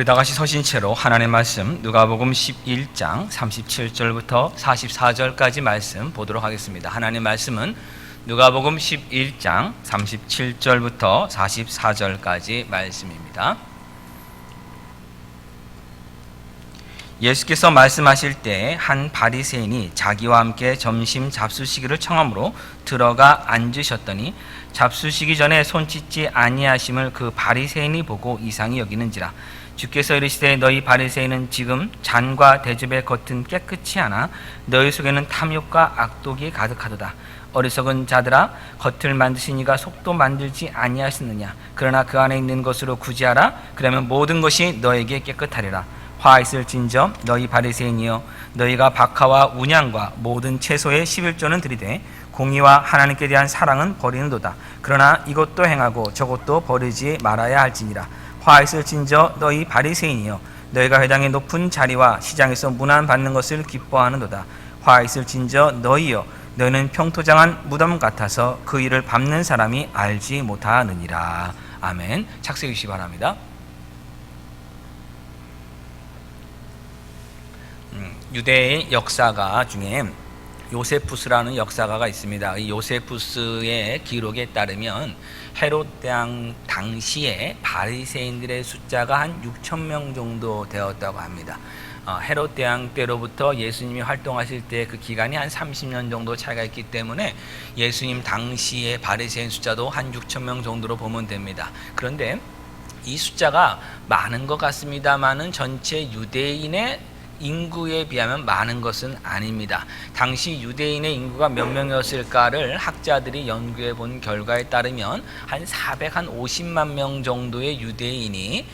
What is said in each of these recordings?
우리 다 같이 서신 채로 하나님의 말씀 누가복음 11장 37절부터 44절까지 말씀 보도록 하겠습니다. 하나님의 말씀은 누가복음 11장 37절부터 44절까지 말씀입니다. 예수께서 말씀하실 때 한 바리새인이 자기와 함께 점심 잡수시기를 청함으로 들어가 앉으셨더니 잡수시기 전에 손 씻지 아니하심을 그 바리새인이 보고 이상히 여기는지라. 주께서 이르시되 너희 바리새인은 지금 잔과 대접의 겉은 깨끗이 하나 너희 속에는 탐욕과 악독이 가득하도다. 어리석은 자들아, 겉을 만드시니가 속도 만들지 아니하시느냐. 그러나 그 안에 있는 것으로 구제하라. 그러면 모든 것이 너에게 깨끗하리라. 화 있을진저 너희 바리새인이여, 너희가 박하와 운양과 모든 채소의 11조는 들이되 공의와 하나님께 대한 사랑은 버리는도다. 그러나 이것도 행하고 저것도 버리지 말아야 할지니라. 화 있을진저 너희 바리새인이여, 너희가 회당의 높은 자리와 시장에서 문안 받는 것을 기뻐하는도다. 화 있을진저 너희여, 너희는 평토장한 무덤 같아서 그 일을 밟는 사람이 알지 못하느니라. 아멘. 착석해 주시기 바랍니다. 유대의 역사가 중에 요세푸스라는 역사가가 있습니다. 이 요세푸스의 기록에 따르면 헤롯 왕 당시에 바리새인들의 숫자가 한 6천 명 정도 되었다고 합니다. 헤롯 왕 때로부터 예수님이 활동하실 때 그 기간이 한 30년 정도 차이가 있기 때문에 예수님 당시의 바리새인 숫자도 한 6천 명 정도로 보면 됩니다. 그런데 이 숫자가 많은 것 같습니다만은 전체 유대인의 인구에 비하면 많은 것은 아닙니다. 당시 유대인의 인구가 몇 명이었을까를 학자들이 연구해 본 결과에 따르면 한 450만 명 정도의 유대인이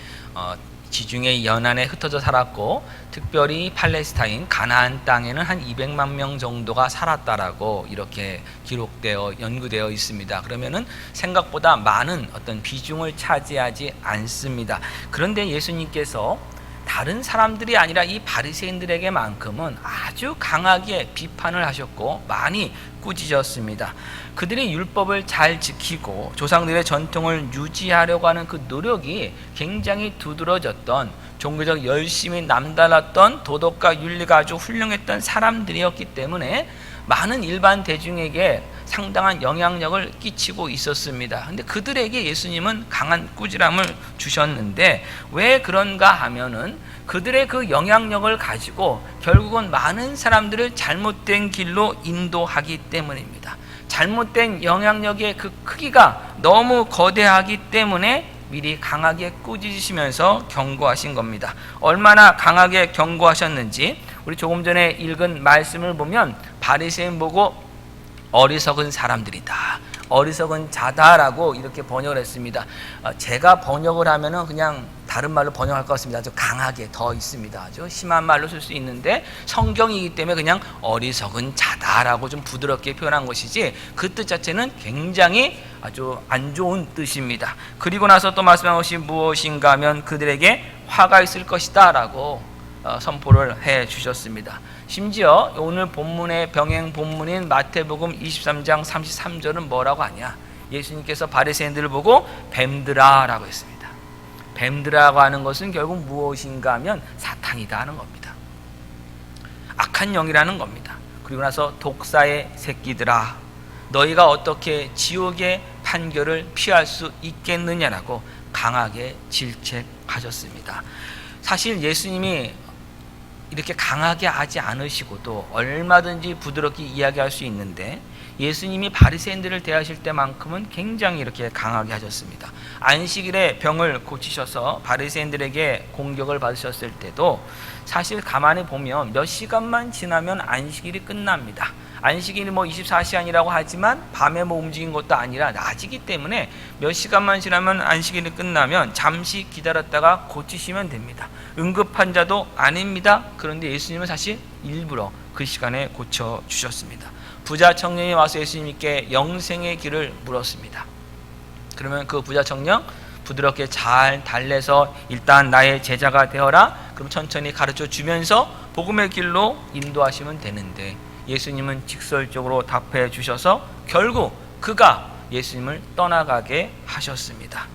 지중해 연안에 흩어져 살았고, 특별히 팔레스타인 가나안 땅에는 한 200만 명 정도가 살았다라고 이렇게 연구되어 있습니다. 그러면은 생각보다 많은 어떤 비중을 차지하지 않습니다. 그런데 예수님께서 다른 사람들이 아니라 이 바리새인들에게만큼은 아주 강하게 비판을 하셨고 많이 꾸짖었습니다. 그들이 율법을 잘 지키고 조상들의 전통을 유지하려고 하는 그 노력이 굉장히 두드러졌던, 종교적 열심이 남달랐던, 도덕과 윤리가 아주 훌륭했던 사람들이었기 때문에 많은 일반 대중에게 상당한 영향력을 끼치고 있었습니다. 그런데 그들에게 예수님은 강한 꾸지람을 주셨는데 왜 그런가 하면은 그들의 그 영향력을 가지고 결국은 많은 사람들을 잘못된 길로 인도하기 때문입니다. 잘못된 영향력의 그 크기가 너무 거대하기 때문에 미리 강하게 꾸짖으시면서 경고하신 겁니다. 얼마나 강하게 경고하셨는지 우리 조금 전에 읽은 말씀을 보면 바리새인 보고 어리석은 사람들이다, 어리석은 자다라고 이렇게 번역을 했습니다. 제가 번역을 하면은 그냥 다른 말로 번역할 것 같습니다. 아주 강하게 더 있습니다. 아주 심한 말로 쓸 수 있는데 성경이기 때문에 그냥 어리석은 자다라고 좀 부드럽게 표현한 것이지 그 뜻 자체는 굉장히 아주 안 좋은 뜻입니다. 그리고 나서 또 말씀한 것이 무엇인가 하면 그들에게 화가 있을 것이다 라고 선포를 해 주셨습니다. 심지어 오늘 본문의 병행 본문인 마태복음 23장 33절은 뭐라고 하냐? 예수님께서 바리새인들을 보고 뱀들아 라고 했습니다. 뱀들아라고 하는 것은 결국 무엇인가 하면 사탄이다 하는 겁니다. 악한 영이라는 겁니다. 그리고 나서 독사의 새끼들아, 너희가 어떻게 지옥의 판결을 피할 수 있겠느냐라고 강하게 질책하셨습니다. 사실 예수님이 이렇게 강하게 하지 않으시고도 얼마든지 부드럽게 이야기할 수 있는데 예수님이 바리새인들을 대하실 때만큼은 굉장히 이렇게 강하게 하셨습니다. 안식일에 병을 고치셔서 바리새인들에게 공격을 받으셨을 때도 사실 가만히 보면 몇 시간만 지나면 안식일이 끝납니다. 안식일이 24시간이라고 하지만 밤에 움직인 것도 아니라 낮이기 때문에 몇 시간만 지나면 안식일이 끝나면 잠시 기다렸다가 고치시면 됩니다. 응급환자도 아닙니다. 그런데 예수님은 사실 일부러 그 시간에 고쳐주셨습니다. 부자 청년이 와서 예수님께 영생의 길을 물었습니다. 그러면 그 부자 청년 부드럽게 잘 달래서 일단 나의 제자가 되어라. 그럼 천천히 가르쳐 주면서 복음의 길로 인도하시면 되는데 예수님은 직설적으로 답해 주셔서 결국 그가 예수님을 떠나가게 하셨습니다.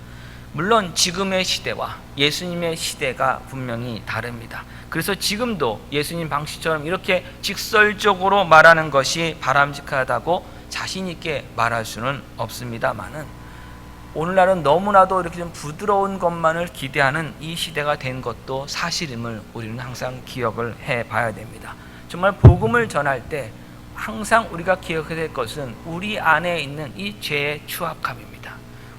물론 지금의 시대와 예수님의 시대가 분명히 다릅니다. 그래서 지금도 예수님 방식처럼 이렇게 직설적으로 말하는 것이 바람직하다고 자신 있게 말할 수는 없습니다만은, 오늘날은 너무나도 이렇게 좀 부드러운 것만을 기대하는 이 시대가 된 것도 사실임을 우리는 항상 기억을 해봐야 됩니다. 정말 복음을 전할 때 항상 우리가 기억해야 될 것은 우리 안에 있는 이 죄의 추악함입니다.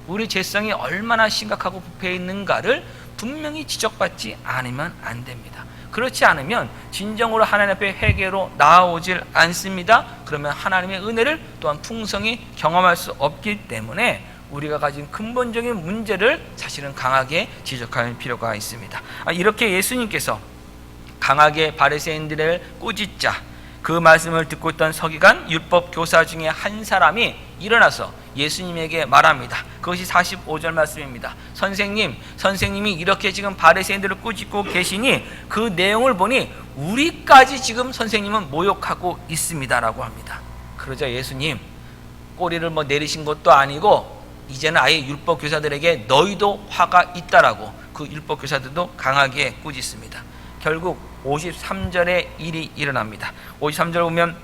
우리 죄성이 얼마나 심각하고 부패해 있는가를 분명히 지적받지 않으면 안 됩니다. 그렇지 않으면 진정으로 하나님 앞에 회개로 나아오질 않습니다. 그러면 하나님의 은혜를 또한 풍성히 경험할 수 없기 때문에 우리가 가진 근본적인 문제를 사실은 강하게 지적할 필요가 있습니다. 이렇게 예수님께서 강하게 바리새인들을 꾸짖자 그 말씀을 듣고 있던 서기관 율법 교사 중에 한 사람이 일어나서 예수님에게 말합니다. 그것이 45절 말씀입니다. 선생님이 이렇게 지금 바리새인들을 꾸짖고 계시니 그 내용을 보니 우리까지 지금 선생님은 모욕하고 있습니다라고 합니다. 그러자 예수님 꼬리를 내리신 것도 아니고 이제는 아예 율법 교사들에게 너희도 화가 있다라고 그 율법 교사들도 강하게 꾸짖습니다. 결국 53절에 일이 일어납니다. 53절 보면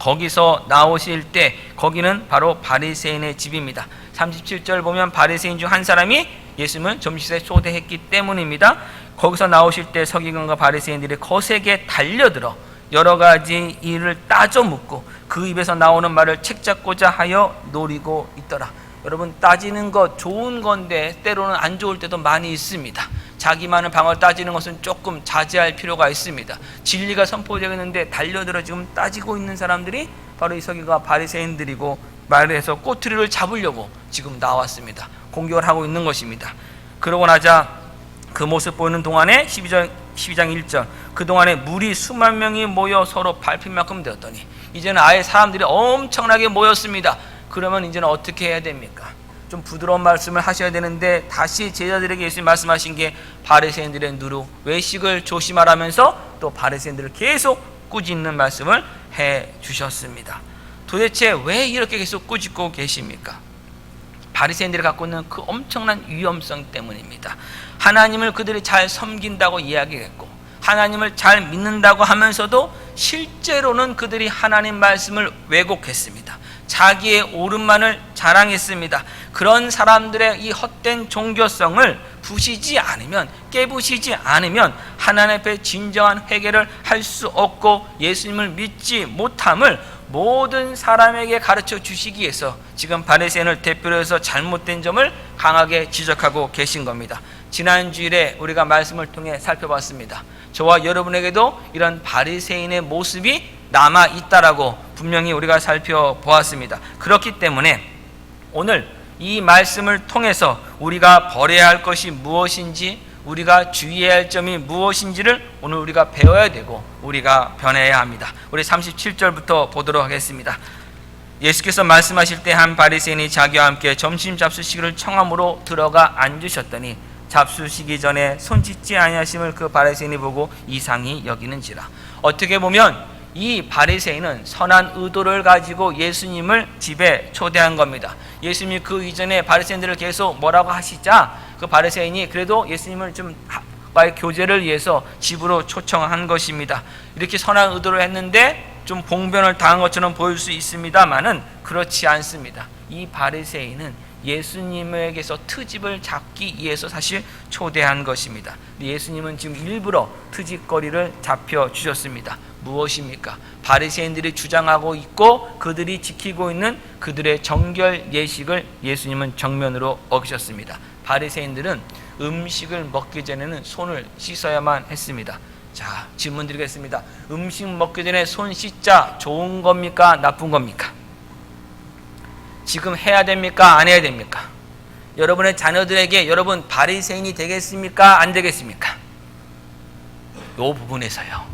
거기서 나오실 때 거기는 바로 바리새인의 집입니다. 37절 보면 바리새인 중 한 사람이 예수님을 점심에 초대했기 때문입니다. 거기서 나오실 때 서기관과 바리새인들이 거세게 달려들어 여러 가지 일을 따져 묻고 그 입에서 나오는 말을 책잡고자 하여 노리고 있더라. 여러분, 따지는 것 좋은 건데 때로는 안 좋을 때도 많이 있습니다. 자기만의 방어를 따지는 것은 조금 자제할 필요가 있습니다. 진리가 선포되고 있는데 달려들어 지금 따지고 있는 사람들이 바로 이 서기관과 바리새인들이고, 말을 해서 꼬투리를 잡으려고 지금 나왔습니다. 공격을 하고 있는 것입니다. 그러고 나자 그 모습 보이는 동안에 12장 1절 그동안에 무리 수만 명이 모여 서로 밟힐 만큼 되었더니 이제는 아예 사람들이 엄청나게 모였습니다. 그러면 이제는 어떻게 해야 됩니까? 좀 부드러운 말씀을 하셔야 되는데 다시 제자들에게 예수님 말씀하신 게 바리새인들의 누루 외식을 조심하라면서 또 바리새인들을 계속 꾸짖는 말씀을 해 주셨습니다. 도대체 왜 이렇게 계속 꾸짖고 계십니까? 바리새인들이 갖고 있는 그 엄청난 위험성 때문입니다. 하나님을 그들이 잘 섬긴다고 이야기했고 하나님을 잘 믿는다고 하면서도 실제로는 그들이 하나님 말씀을 왜곡했습니다. 자기의 옳음만을 자랑했습니다. 그런 사람들의 이 헛된 종교성을 부시지 않으면, 깨부시지 않으면 하나님 앞에 진정한 회개를 할 수 없고 예수님을 믿지 못함을 모든 사람에게 가르쳐 주시기 위해서 지금 바리새인을 대표로 해서 잘못된 점을 강하게 지적하고 계신 겁니다. 지난 주일에 우리가 말씀을 통해 살펴봤습니다. 저와 여러분에게도 이런 바리새인의 모습이 남아 있다라고 분명히 우리가 살펴보았습니다. 그렇기 때문에 오늘 이 말씀을 통해서 우리가 버려야 할 것이 무엇인지, 우리가 주의해야 할 점이 무엇인지를 오늘 우리가 배워야 되고 우리가 변해야 합니다. 우리 37절부터 보도록 하겠습니다. 예수께서 말씀하실 때 한 바리새인이 자기와 함께 점심 잡수시기를 청함으로 들어가 앉으셨더니 잡수시기 전에 손 씻지 아니하심을 그 바리새인이 보고 이상히 여기는지라. 어떻게 보면 이 바리새인은 선한 의도를 가지고 예수님을 집에 초대한 겁니다. 예수님이 그 이전에 바리새인들을 계속 뭐라고 하시자 그 바리새인이 그래도 예수님을 좀 교제를 위해서 집으로 초청한 것입니다. 이렇게 선한 의도를 했는데 좀 봉변을 당한 것처럼 보일 수 있습니다만은 그렇지 않습니다. 이 바리새인은 예수님에게서 트집을 잡기 위해서 사실 초대한 것입니다. 예수님은 지금 일부러 트집거리를 잡혀 주셨습니다. 무엇입니까? 바리새인들이 주장하고 있고 그들이 지키고 있는 그들의 정결 예식을 예수님은 정면으로 어기셨습니다. 바리새인들은 음식을 먹기 전에는 손을 씻어야만 했습니다. 자, 질문 드리겠습니다. 음식 먹기 전에 손 씻자 좋은 겁니까? 나쁜 겁니까? 지금 해야 됩니까? 안 해야 됩니까? 여러분의 자녀들에게 여러분 바리새인이 되겠습니까? 안 되겠습니까? 이 부분에서요.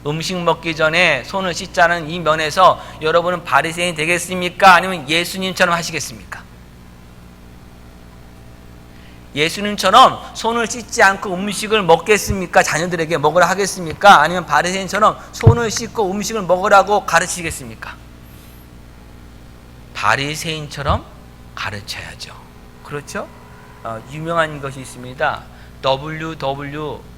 음식 먹기 전에 손을 씻자는 이 면에서 여러분은 바리새인이 되겠습니까? 아니면 예수님처럼 하시겠습니까? 예수님처럼 손을 씻지 않고 음식을 먹겠습니까? 자녀들에게 먹으라 하겠습니까? 아니면 바리새인처럼 손을 씻고 음식을 먹으라고 가르치겠습니까? 바리새인처럼 가르쳐야죠. 그렇죠? 유명한 것이 있습니다.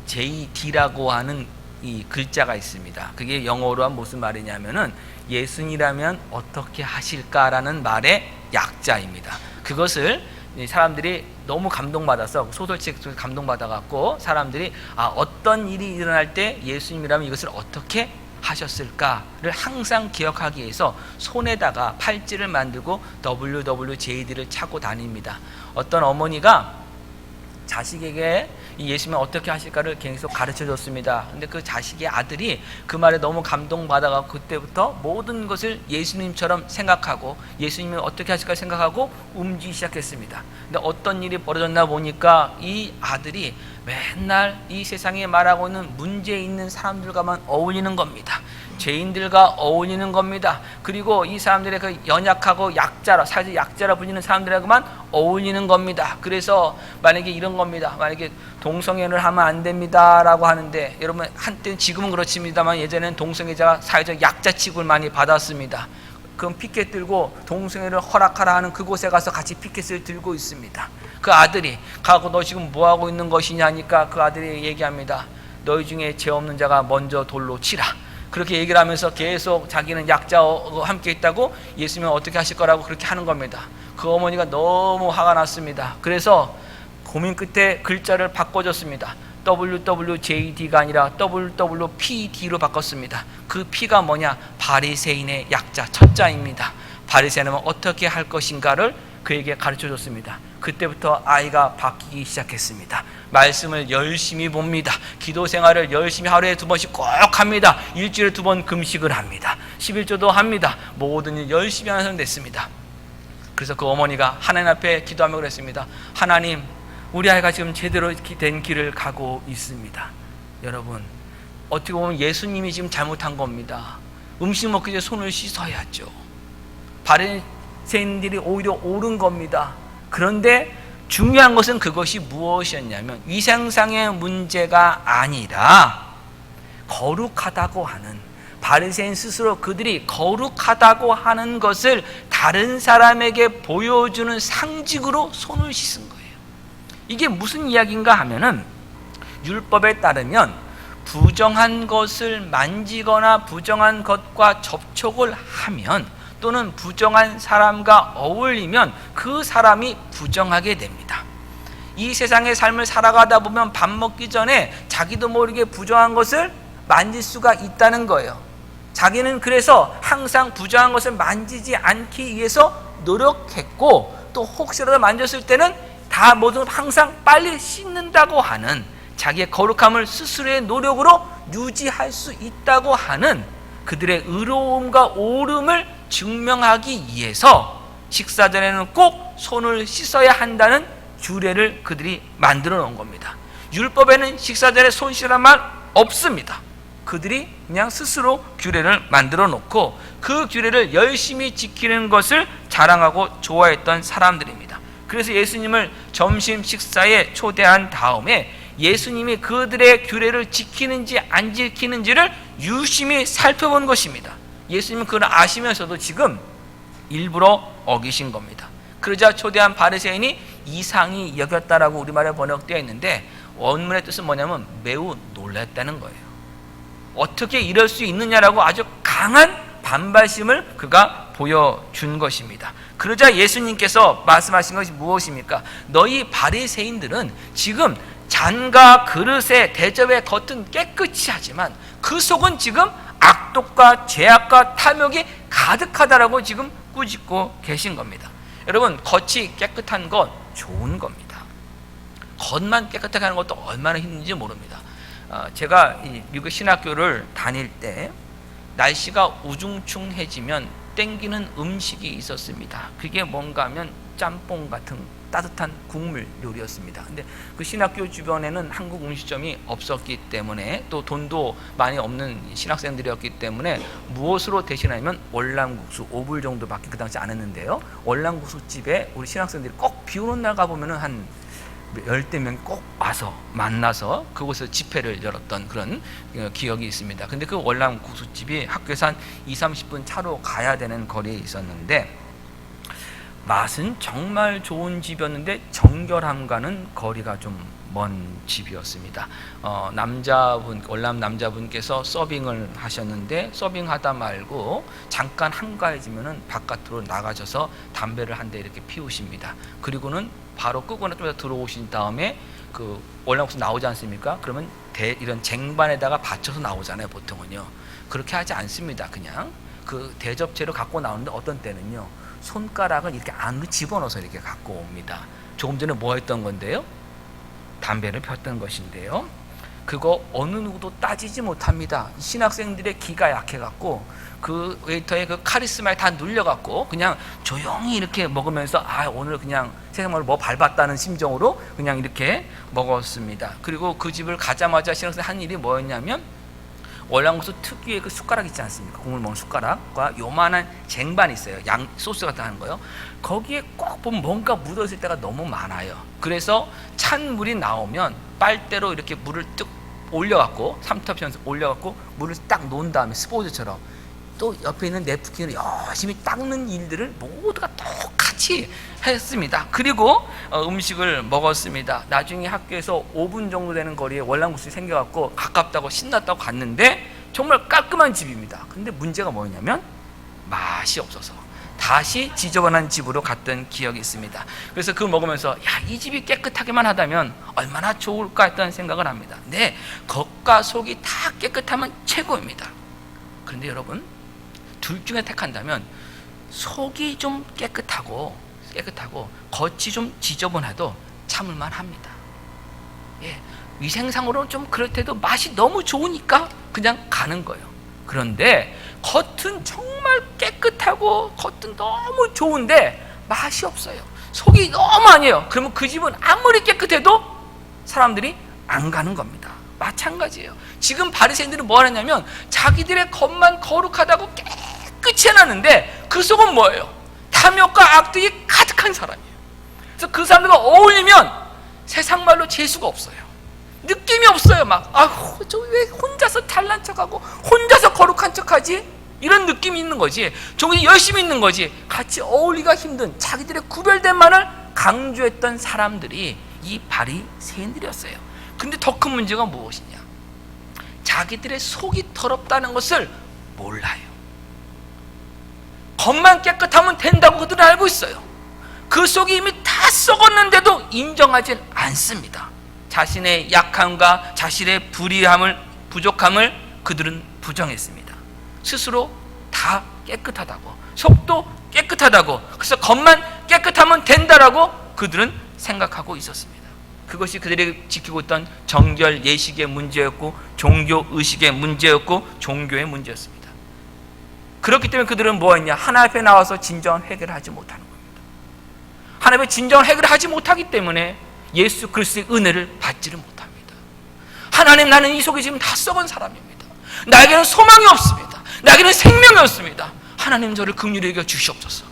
WWJD라고 하는 이 글자가 있습니다. 그게 영어로 하면 무슨 말이냐면은 예수님이라면 어떻게 하실까라는 말의 약자입니다. 그것을 사람들이 너무 감동받아서 소설책 감동받아갖고 사람들이 어떤 일이 일어날 때 예수님이라면 이것을 어떻게 하셨을까를 항상 기억하기 위해서 손에다가 팔찌를 만들고 WWJD를 차고 다닙니다. 어떤 어머니가 자식에게 이 예수님은 어떻게 하실까를 계속 가르쳐 줬습니다. 근데 그 자식의 아들이 그 말에 너무 감동받아서 그때부터 모든 것을 예수님처럼 생각하고 예수님이 어떻게 하실까 생각하고 움직이기 시작했습니다. 근데 어떤 일이 벌어졌나 보니까 이 아들이 맨날 이 세상에 말하고 있는 문제 있는 사람들과만 어울리는 겁니다. 죄인들과 어울리는 겁니다. 그리고 이 사람들의 그 연약하고 약자라, 사실 약자라 불리는 사람들하고만 어울리는 겁니다. 그래서 만약에 이런 겁니다. 만약에 동성애를 하면 안 됩니다 라고 하는데, 여러분 한때 지금은 그렇습니다만 예전에는 동성애자가 사회적 약자 취급을 많이 받았습니다. 그럼 피켓 들고 동성애를 허락하라 하는 그곳에 가서 같이 피켓을 들고 있습니다. 그 아들이 가고 너 지금 뭐하고 있는 것이냐 하니까 그 아들이 얘기합니다. 너희 중에 죄 없는 자가 먼저 돌로 치라. 그렇게 얘기를 하면서 계속 자기는 약자와 함께 있다고 예수님은 어떻게 하실 거라고 그렇게 하는 겁니다. 그 어머니가 너무 화가 났습니다. 그래서 고민 끝에 글자를 바꿔줬습니다. WWJD가 아니라 WWPD로 바꿨습니다. 그 P가 뭐냐? 바리새인의 약자, 첫자입니다. 바리새인은 어떻게 할 것인가를 그에게 가르쳐줬습니다. 그때부터 아이가 바뀌기 시작했습니다. 말씀을 열심히 봅니다. 기도 생활을 열심히 하루에 2번씩 꼭 합니다. 일주일에 2번 금식을 합니다. 11조도 합니다. 모든 일 열심히 하는 사람 됐습니다. 그래서 그 어머니가 하나님 앞에 기도하며 그랬습니다. 하나님, 우리 아이가 지금 제대로 된 길을 가고 있습니다. 여러분, 어떻게 보면 예수님이 지금 잘못한 겁니다. 음식 먹기 전에 손을 씻어야죠. 바리새인들이 오히려 옳은 겁니다. 그런데 중요한 것은 그것이 무엇이었냐면 위생상의 문제가 아니라 거룩하다고 하는, 바리새인 스스로 그들이 거룩하다고 하는 것을 다른 사람에게 보여주는 상징으로 손을 씻은 거예요. 이게 무슨 이야기인가 하면은, 율법에 따르면 부정한 것을 만지거나 부정한 것과 접촉을 하면 또는 부정한 사람과 어울리면 그 사람이 부정하게 됩니다. 이 세상의 삶을 살아가다 보면 밥 먹기 전에 자기도 모르게 부정한 것을 만질 수가 있다는 거예요. 자기는 그래서 항상 부정한 것을 만지지 않기 위해서 노력했고, 또 혹시라도 만졌을 때는 다 모두 항상 빨리 씻는다고 하는, 자기의 거룩함을 스스로의 노력으로 유지할 수 있다고 하는 그들의 의로움과 옳음을 증명하기 위해서 식사 전에는 꼭 손을 씻어야 한다는 규례를 그들이 만들어 놓은 겁니다. 율법에는 식사 전에 손 씻으란 말 없습니다. 그들이 그냥 스스로 규례를 만들어 놓고 그 규례를 열심히 지키는 것을 자랑하고 좋아했던 사람들입니다. 그래서 예수님을 점심 식사에 초대한 다음에 예수님이 그들의 규례를 지키는지 안 지키는지를 유심히 살펴본 것입니다. 예수님은 그걸 아시면서도 지금 일부러 어기신 겁니다. 그러자 초대한 바리새인이 이상히 여겼다라고 우리말에 번역되어 있는데, 원문의 뜻은 뭐냐면 매우 놀랐다는 거예요. 어떻게 이럴 수 있느냐라고 아주 강한 반발심을 그가 보여준 것입니다. 그러자 예수님께서 말씀하신 것이 무엇입니까? 너희 바리새인들은 지금 잔과 그릇의 대접의 겉은 깨끗이 하지만 그 속은 지금 악독과 죄악과 탐욕이 가득하다라고 지금 꾸짖고 계신 겁니다. 여러분, 겉이 깨끗한 건 좋은 겁니다. 겉만 깨끗하게 하는 것도 얼마나 힘든지 모릅니다. 제가 이 미국 신학교를 다닐 때 날씨가 우중충해지면 땡기는 음식이 있었습니다. 그게 뭔가 하면 짬뽕 같은 따뜻한 국물 요리였습니다. 근데 그 신학교 주변에는 한국 음식점이 없었기 때문에, 또 돈도 많이 없는 신학생들이었기 때문에 무엇으로 대신하면 월남국수 5불 정도밖에 그 당시 안 했는데요. 월남국수 집에 우리 신학생들이 꼭 비 오는 날 가보면은 한 10대 명이 꼭 와서 만나서 그곳에서 집회를 열었던 그런 기억이 있습니다. 근데 그 월남국수집이 학교에서 한 20-30분 차로 가야 되는 거리에 있었는데, 맛은 정말 좋은 집이었는데 정결함과는 거리가 좀 먼 집이었습니다. 월남 남자분께서 서빙을 하셨는데 서빙하다 말고 잠깐 한가해지면은 바깥으로 나가셔서 담배를 한 대 이렇게 피우십니다. 그리고는 바로 끄거나 좀 들어오신 다음에 그 월남국수 나오지 않습니까? 그러면 이런 쟁반에다가 받쳐서 나오잖아요, 보통은요. 그렇게 하지 않습니다. 그냥 그 대접채로 갖고 나오는데 어떤 때는요, 손가락을 이렇게 안으로 집어넣어서 이렇게 갖고 옵니다. 조금 전에 뭐 했던 건데요? 담배를 폈던 것인데요. 그거 어느 누구도 따지지 못합니다. 신학생들의 기가 약해갖고 그 웨이터의 그 카리스마에 다 눌려갖고 그냥 조용히 이렇게 먹으면서 오늘 그냥 세상으로 뭐 밟았다는 심정으로 그냥 이렇게 먹었습니다. 그리고 그 집을 가자마자 신학생 한 일이 뭐였냐면, 월남국수 특유의 그 숟가락 있지 않습니까? 국물 먹는 숟가락과 요만한 쟁반이 있어요. 양 소스 같은 거 하는 거요. 거기에 꼭 보면 뭔가 묻어있을 때가 너무 많아요. 그래서 찬 물이 나오면 빨대로 이렇게 물을 뚝 올려갖고 삼투압시켜서 올려갖고 물을 딱 놓은 다음에 스포츠처럼 또 옆에 있는 냅킨으로 열심히 닦는 일들을 모두가 똑같이 했습니다. 그리고 음식을 먹었습니다. 나중에 학교에서 5분 정도 되는 거리에 월남국수가 생겨갖고 가깝다고 신났다고 갔는데 정말 깔끔한 집입니다. 근데 문제가 뭐였냐면 맛이 없어서 다시 지저분한 집으로 갔던 기억이 있습니다. 그래서 그걸 먹으면서 이 집이 깨끗하게만 하다면 얼마나 좋을까 했던 생각을 합니다. 근데 겉과 속이 다 깨끗하면 최고입니다. 그런데 여러분, 둘 중에 택한다면 속이 좀 깨끗하고 겉이 좀 지저분해도 참을만 합니다. 위생상으로는 좀 그렇대도 맛이 너무 좋으니까 그냥 가는 거예요. 그런데 겉은 정말 깨끗하고 겉은 너무 좋은데 맛이 없어요. 속이 너무 아니에요. 그러면 그 집은 아무리 깨끗해도 사람들이 안 가는 겁니다. 마찬가지예요. 지금 바리새인들은 뭐 하냐면 자기들의 겉만 거룩하다고 깨끗이 해놨는데 그 속은 뭐예요? 탐욕과 악독이 가득한 사람이에요. 그래서 그 사람들과 어울리면 세상 말로 재수가 없어요. 느낌이 없어요. 저 왜 혼자서 잘난 척하고 혼자서 거룩한 척하지? 이런 느낌이 있는 거지. 종이 열심히 있는 거지. 같이 어울리기가 힘든 자기들의 구별된 만을 강조했던 사람들이 이 바리새인들이었어요. 근데 더 큰 문제가 무엇이냐? 자기들의 속이 더럽다는 것을 몰라요. 겉만 깨끗하면 된다고 그들은 알고 있어요. 그 속이 이미 다 썩었는데도 인정하지 않습니다. 자신의 약함과 자신의 부족함을 그들은 부정했습니다. 스스로 다 깨끗하다고, 속도 깨끗하다고, 그래서 겉만 깨끗하면 된다라고 그들은 생각하고 있었습니다. 그것이 그들이 지키고 있던 정결 예식의 문제였고 종교 의식의 문제였고 종교의 문제였습니다. 그렇기 때문에 그들은 뭐했냐? 하나님 앞에 나와서 진정한 회개를 하지 못하는 겁니다. 하나님 앞에 진정한 회개를 하지 못하기 때문에 예수 그리스도의 은혜를 받지를 못합니다. 하나님, 나는 이 속에 지금 다 썩은 사람입니다. 나에게는 소망이 없습니다. 나에게는 생명이 없습니다. 하나님, 저를 긍휼히 여겨 주시옵소서.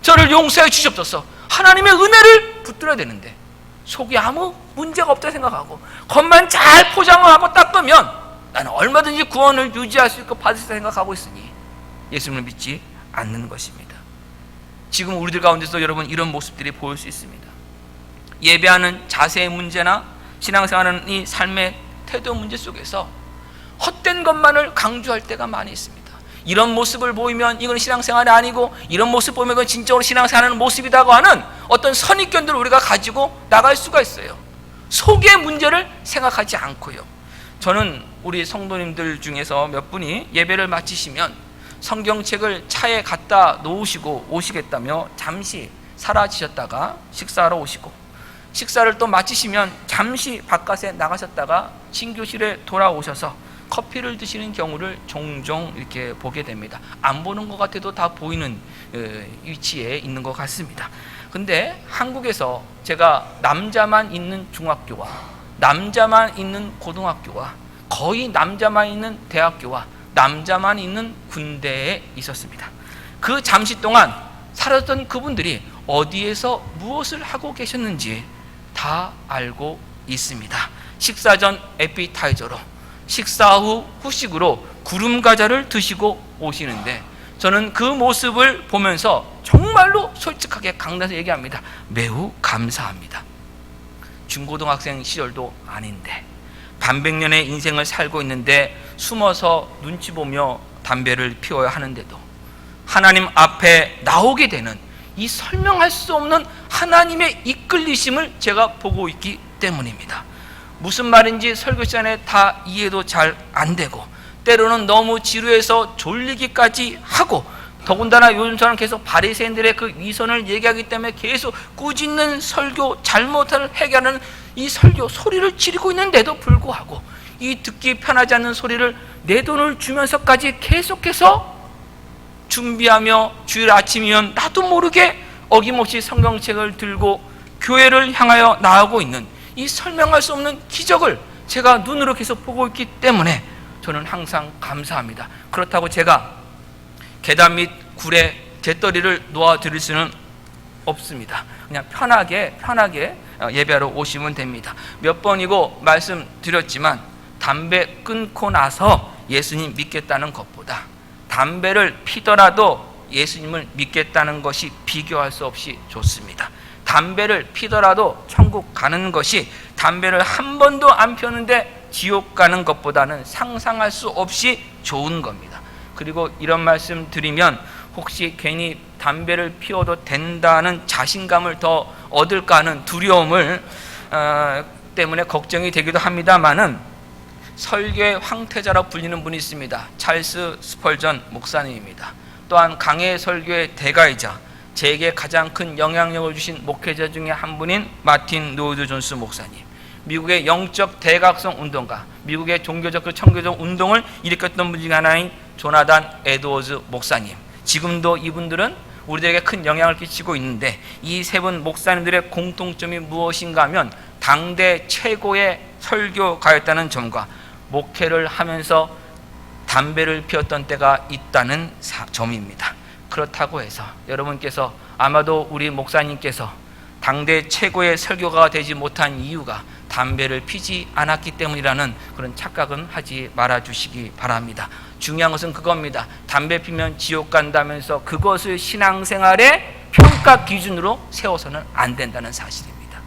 저를 용서해 주시옵소서. 하나님의 은혜를 붙들어야 되는데 속이 아무 문제가 없다고 생각하고 겉만 잘 포장을 하고 닦으면 나는 얼마든지 구원을 유지할 수 있고 받을 수 있다고 생각하고 있으니 예수님을 믿지 않는 것입니다. 지금 우리들 가운데서 여러분 이런 모습들이 보일 수 있습니다. 예배하는 자세의 문제나 신앙생활하는 이 삶의 태도 문제 속에서 헛된 것만을 강조할 때가 많이 있습니다. 이런 모습을 보이면 이건 신앙생활이 아니고 이런 모습 보면 이건 진정으로 신앙생활하는 모습이라고 하는 어떤 선입견들을 우리가 가지고 나갈 수가 있어요. 속의 문제를 생각하지 않고요. 저는 우리 성도님들 중에서 몇 분이 예배를 마치시면 성경책을 차에 갖다 놓으시고 오시겠다며 잠시 사라지셨다가 식사하러 오시고, 식사를 또 마치시면 잠시 바깥에 나가셨다가 신교실에 돌아오셔서 커피를 드시는 경우를 종종 이렇게 보게 됩니다. 안 보는 것 같아도 다 보이는 위치에 있는 것 같습니다. 근데 한국에서 제가 남자만 있는 중학교와 남자만 있는 고등학교와 거의 남자만 있는 대학교와 남자만 있는 군대에 있었습니다. 그 잠시 동안 살았던 그분들이 어디에서 무엇을 하고 계셨는지 다 알고 있습니다. 식사 전 에피타이저로, 식사 후 후식으로 구름 과자를 드시고 오시는데 저는 그 모습을 보면서 정말로 솔직하게 강단에서 얘기합니다. 매우 감사합니다. 중고등학생 시절도 아닌데 반백년의 인생을 살고 있는데 숨어서 눈치 보며 담배를 피워야 하는데도 하나님 앞에 나오게 되는 이 설명할 수 없는 하나님의 이끌리심을 제가 보고 있기 때문입니다. 무슨 말인지 설교 시간에 다 이해도 잘 안 되고 때로는 너무 지루해서 졸리기까지 하고 더군다나 요즘처럼 계속 바리새인들의 그 위선을 얘기하기 때문에 계속 꾸짖는 설교, 잘못을 해결하는 이 설교 소리를 지르고 있는데도 불구하고 이 듣기 편하지 않는 소리를 내 돈을 주면서까지 계속해서 준비하며 주일 아침이면 나도 모르게 어김없이 성경책을 들고 교회를 향하여 나아가고 있는 이 설명할 수 없는 기적을 제가 눈으로 계속 보고 있기 때문에 저는 항상 감사합니다. 그렇다고 제가 계단 및 굴에 재떨이를 놓아드릴 수는 없습니다. 그냥 편하게 예배하러 오시면 됩니다. 몇 번이고 말씀드렸지만 담배 끊고 나서 예수님 믿겠다는 것보다 담배를 피더라도 예수님을 믿겠다는 것이 비교할 수 없이 좋습니다. 담배를 피더라도 천국 가는 것이 담배를 한 번도 안 피웠는데 지옥 가는 것보다는 상상할 수 없이 좋은 겁니다. 그리고 이런 말씀 드리면 혹시 괜히 담배를 피워도 된다는 자신감을 더 얻을까 하는 두려움을 때문에 걱정이 되기도 합니다만은 설교의 황태자라고 불리는 분이 있습니다. 찰스 스펄전 목사님입니다. 또한 강해 설교의 대가이자 제게 가장 큰 영향력을 주신 목회자 중에 한 분인 마틴 노이드 존스 목사님, 미국의 영적 대각성 운동가, 미국의 종교적 그 청교적 운동을 일으켰던 분 중에 하나인 조나단 에드워즈 목사님, 지금도 이분들은 우리들에게 큰 영향을 끼치고 있는데 이 세 분 목사님들의 공통점이 무엇인가 하면 당대 최고의 설교가였다는 점과 목회를 하면서 담배를 피웠던 때가 있다는 점입니다. 그렇다고 해서 여러분께서 아마도 우리 목사님께서 당대 최고의 설교가가 되지 못한 이유가 담배를 피지 않았기 때문이라는 그런 착각은 하지 말아주시기 바랍니다. 중요한 것은 그겁니다. 담배 피면 지옥 간다면서 그것을 신앙생활의 평가 기준으로 세워서는 안 된다는 사실입니다.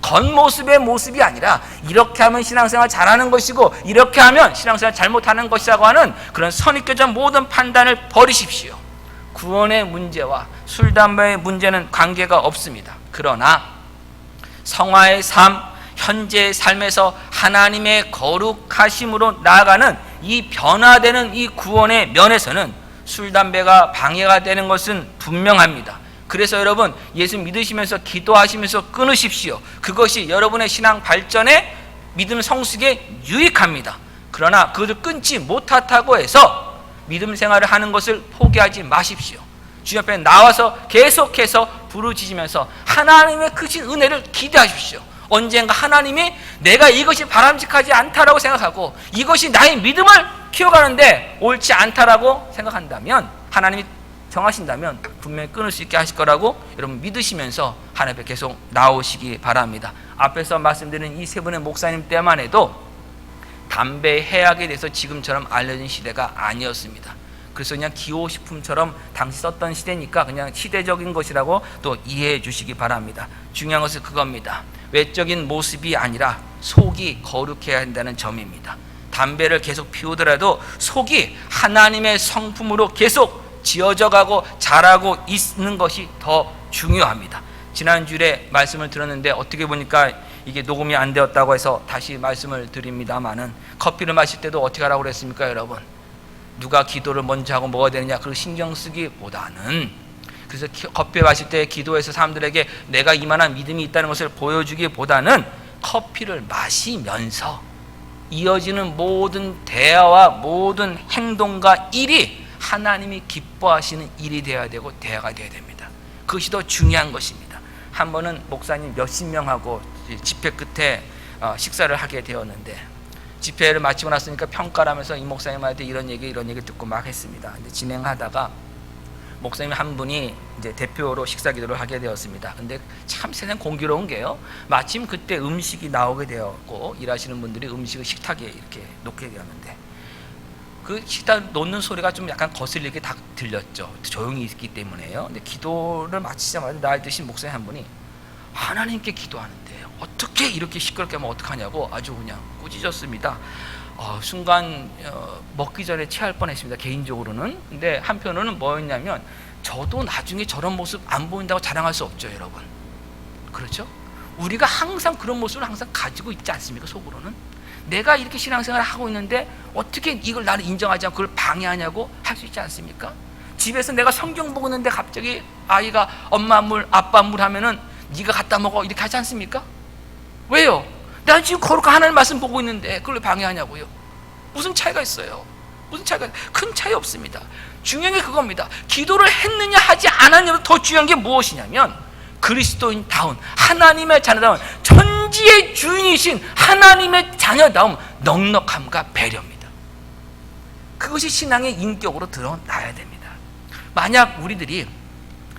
겉모습의 모습이 아니라 이렇게 하면 신앙생활 잘하는 것이고 이렇게 하면 신앙생활 잘못하는 것이라고 하는 그런 선입견적 모든 판단을 버리십시오. 구원의 문제와 술, 담배의 문제는 관계가 없습니다. 그러나 성화의 삶, 현재의 삶에서 하나님의 거룩하심으로 나아가는 이 변화되는 이 구원의 면에서는 술, 담배가 방해가 되는 것은 분명합니다. 그래서 여러분 예수 믿으시면서 기도하시면서 끊으십시오. 그것이 여러분의 신앙 발전에 믿음 성숙에 유익합니다. 그러나 그것을 끊지 못하다고 해서 믿음 생활을 하는 것을 포기하지 마십시오. 주님 앞에 나와서 계속해서 부르짖으면서 하나님의 크신 은혜를 기대하십시오. 언젠가 하나님이 내가 이것이 바람직하지 않다라고 생각하고 이것이 나의 믿음을 키워가는데 옳지 않다라고 생각한다면 하나님이 정하신다면 분명히 끊을 수 있게 하실 거라고 여러분 믿으시면서 하나님 앞에 계속 나오시기 바랍니다. 앞에서 말씀드린 이 세 분의 목사님 때만 해도 담배 해악에 대해서 지금처럼 알려진 시대가 아니었습니다. 그래서 그냥 기호식품처럼 당시 썼던 시대니까 그냥 시대적인 것이라고 또 이해해 주시기 바랍니다. 중요한 것은 그겁니다. 외적인 모습이 아니라 속이 거룩해야 한다는 점입니다. 담배를 계속 피우더라도 속이 하나님의 성품으로 계속 지어져 가고 자라고 있는 것이 더 중요합니다. 지난주에 말씀을 들었는데 어떻게 보니까 이게 녹음이 안 되었다고 해서 다시 말씀을 드립니다만은 커피를 마실 때도 어떻게 하라고 그랬습니까 여러분? 누가 기도를 먼저 하고 먹어야 되느냐 그걸 신경 쓰기보다는, 그래서 커피 마실 때 기도해서 사람들에게 내가 이만한 믿음이 있다는 것을 보여주기보다는 커피를 마시면서 이어지는 모든 대화와 모든 행동과 일이 하나님이 기뻐하시는 일이 되어야 되고 대화가 되어야 됩니다. 그것이 더 중요한 것입니다. 한 번은 목사님 몇십 명하고 집회 끝에 식사를 하게 되었는데 집회를 마치고 났으니까 평가를 하면서 이 목사님한테 이런 얘기 듣고 막 했습니다. 근데 진행하다가 목사님 한 분이 이제 대표로 식사 기도를 하게 되었습니다. 근데 참 세상 공교로운 게요. 마침 그때 음식이 나오게 되었고 일하시는 분들이 음식을 식탁에 이렇게 놓게 되었는데 그 기타 놓는 소리가 좀 약간 거슬리게 다 들렸죠. 조용히 있기 때문에요. 근데 기도를 마치자마자 나이 드신 목사님 한 분이 하나님께 기도하는데 어떻게 이렇게 시끄럽게 하면 어떡하냐고 아주 그냥 꾸짖었습니다. 순간 먹기 전에 체할 뻔했습니다, 개인적으로는. 근데 한편으로는 뭐였냐면, 저도 나중에 저런 모습 안 보인다고 자랑할 수 없죠, 여러분. 그렇죠? 우리가 항상 그런 모습을 항상 가지고 있지 않습니까, 속으로는? 내가 이렇게 신앙생활을 하고 있는데 어떻게 이걸 나를 인정하지 않고 그걸 방해하냐고 할 수 있지 않습니까? 집에서 내가 성경 보고 있는데 갑자기 아이가 엄마 물, 아빠 물 하면은 네가 갖다 먹어 이렇게 하지 않습니까? 왜요? 난 지금 거룩한 하나님 말씀 보고 있는데 그걸 방해하냐고요? 무슨 차이가 있어요? 무슨 차이가? 큰 차이 없습니다. 중요한 게 그겁니다. 기도를 했느냐 하지 않았느냐보다 더 중요한 게 무엇이냐면, 그리스도인다운, 하나님의 자녀다운, 천지의 주인이신 하나님의 자녀다움, 넉넉함과 배려입니다. 그것이 신앙의 인격으로 드러나야 됩니다. 만약 우리들이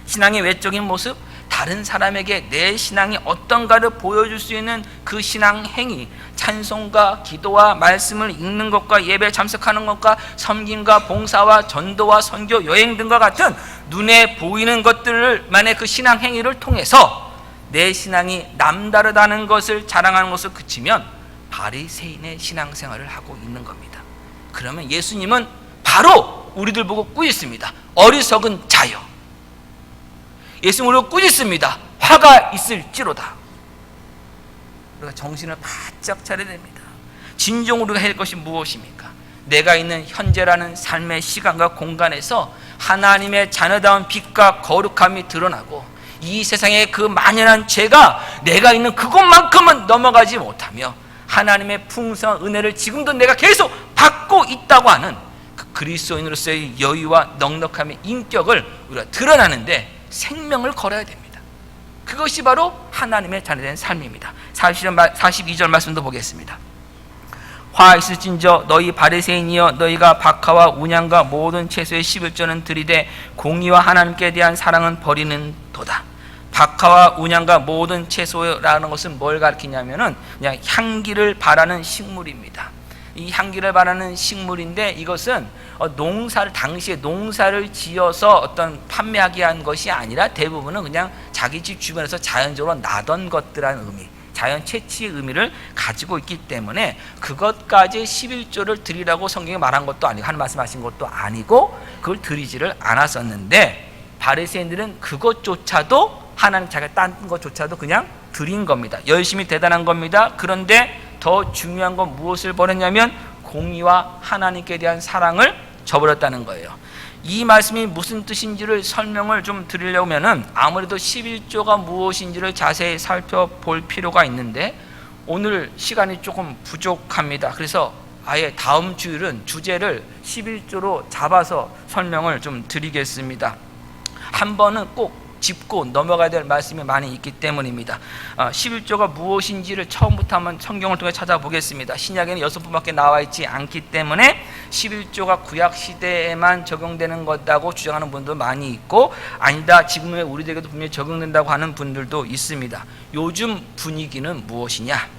신앙의 외적인 모습, 다른 사람에게 내 신앙이 어떤가를 보여줄 수 있는 그 신앙 행위, 찬송과 기도와 말씀을 읽는 것과 예배에 참석하는 것과 섬김과 봉사와 전도와 선교, 여행 등과 같은 눈에 보이는 것들을 만약 그 신앙 행위를 통해서 내 신앙이 남다르다는 것을 자랑하는 것을 그치면 바리새인의 신앙생활을 하고 있는 겁니다. 그러면 예수님은 바로 우리들 보고 꾸짖습니다. 어리석은 자여, 예수님 우리를 꾸짖습니다. 화가 있을지로다. 우리가 정신을 바짝 차려야 됩니다. 진정 우리가 할 것이 무엇입니까? 내가 있는 현재라는 삶의 시간과 공간에서 하나님의 자녀다운 빛과 거룩함이 드러나고, 이 세상의 그 만연한 죄가 내가 있는 그곳만큼은 넘어가지 못하며 하나님의 풍성한 은혜를 지금도 내가 계속 받고 있다고 하는 그 그리스도인으로서의 여유와 넉넉함의 인격을 우리가 드러나는데 생명을 걸어야 됩니다. 그것이 바로 하나님의 자녀된 삶입니다. 42절 말씀도 보겠습니다. 화 있을진저 너희 바리새인이여, 너희가 박하와 운양과 모든 채소의 11조는 들이되 공의와 하나님께 대한 사랑은 버리는 도다. 박하와 운양과 모든 채소라는 것은 뭘 가리키냐면은 그냥 향기를 바라는 식물입니다. 이 향기를 바라는 식물인데, 이것은 농사를, 당시에 농사를 지어서 어떤 판매하게 한 것이 아니라 대부분은 그냥 자기 집 주변에서 자연적으로 나던 것들이라는 의미, 자연 채취의 의미를 가지고 있기 때문에 그것까지 11조를 드리라고 성경에 말한 것도 아니고 하는 말씀하신 것도 아니고 그걸 드리지를 않았었는데, 바리새인들은 그것조차도, 하나님 자기가 딴 것조차도 그냥 드린 겁니다. 열심히 대단한 겁니다. 그런데 더 중요한 건 무엇을 버렸냐면 공의와 하나님께 대한 사랑을 저버렸다는 거예요. 이 말씀이 무슨 뜻인지를 설명을 좀 드리려고 하면은 아무래도 11조가 무엇인지를 자세히 살펴볼 필요가 있는데 오늘 시간이 조금 부족합니다. 그래서 아예 다음 주제를 11조로 잡아서 설명을 좀 드리겠습니다. 한 번은 꼭 짚고 넘어가야 될 말씀이 많이 있기 때문입니다. 11조가 무엇인지를 처음부터 한번 성경을 통해 찾아보겠습니다. 신약에는 6번밖에 나와 있지 않기 때문에 11조가 구약 시대에만 적용되는 것이라고 주장하는 분도 많이 있고, 아니다, 지금의 우리들에게도 분명히 적용된다고 하는 분들도 있습니다. 요즘 분위기는 무엇이냐?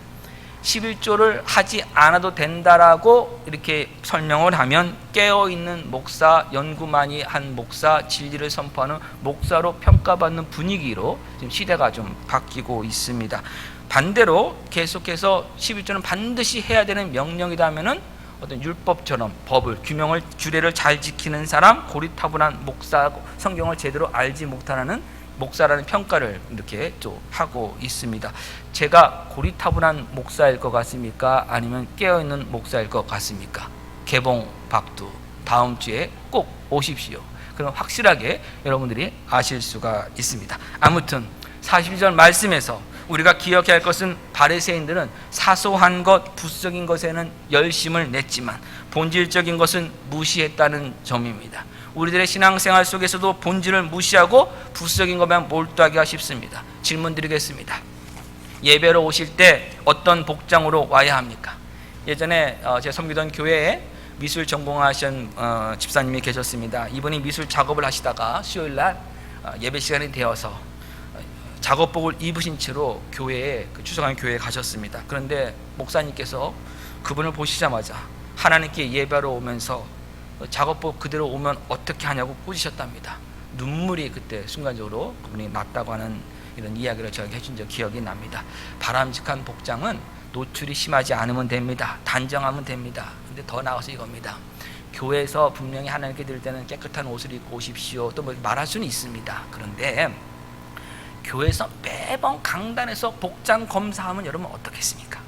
11조를 하지 않아도 된다라고 이렇게 설명을 하면 깨어있는 목사, 연구 많이 한 목사, 진리를 선포하는 목사로 평가받는 분위기로 지금 시대가 좀 바뀌고 있습니다. 반대로 계속해서 11조는 반드시 해야 되는 명령이라면은 어떤 율법처럼 법을, 규명을, 규례를 잘 지키는 사람, 고리타분한 목사, 성경을 제대로 알지 못하는 목사라는 평가를 이렇게 또 하고 있습니다. 제가 고리타분한 목사일 것 같습니까? 아니면 깨어있는 목사일 것 같습니까? 개봉 박두 다음 주에 꼭 오십시오. 그럼 확실하게 여러분들이 아실 수가 있습니다. 아무튼 42절 말씀에서 우리가 기억해야 할 것은, 바리새인들은 사소한 것, 부수적인 것에는 열심을 냈지만 본질적인 것은 무시했다는 점입니다. 우리들의 신앙생활 속에서도 본질을 무시하고 부수적인 것만 몰두하기가 쉽습니다. 질문 드리겠습니다. 예배로 오실 때 어떤 복장으로 와야 합니까? 예전에 제가 섬기던 교회에 미술 전공하신 집사님이 계셨습니다. 이분이 미술 작업을 하시다가 수요일날 예배 시간이 되어서 작업복을 입으신 채로 교회에, 추석한 교회에 가셨습니다. 그런데 목사님께서 그분을 보시자마자 하나님께 예배하러 오면서 작업복 그대로 오면 어떻게 하냐고 꾸짖으셨답니다. 눈물이 그때 순간적으로 그분이 났다고 하는 이런 이야기를 저에게 해준 적 기억이 납니다. 바람직한 복장은 노출이 심하지 않으면 됩니다. 단정하면 됩니다. 근데 더 나아가서 이겁니다. 교회에서 분명히 하나님께 드릴 때는 깨끗한 옷을 입고 오십시오, 또 뭐 말할 수는 있습니다. 그런데 교회에서 매번 강단에서 복장 검사하면 여러분 어떻겠습니까?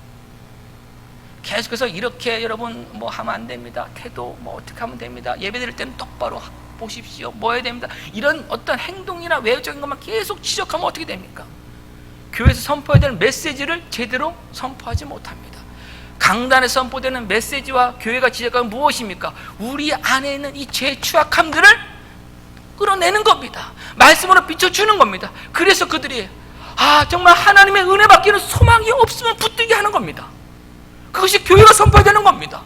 계속해서 이렇게 여러분 뭐 하면 안 됩니다. 태도 뭐 어떻게 하면 됩니다. 예배 드릴 때는 똑바로 보십시오, 뭐 해야 됩니다. 이런 어떤 행동이나 외적인 것만 계속 지적하면 어떻게 됩니까? 교회에서 선포해야 되는 메시지를 제대로 선포하지 못합니다. 강단에서 선포되는 메시지와 교회가 지적하는 무엇입니까? 우리 안에 있는 이 죄 추악함들을 끌어내는 겁니다. 말씀으로 비춰주는 겁니다. 그래서 그들이 정말 하나님의 은혜 받기는 소망이 없으면 붙들게 하는 겁니다. 그것이 교회가 선포해야 되는 겁니다.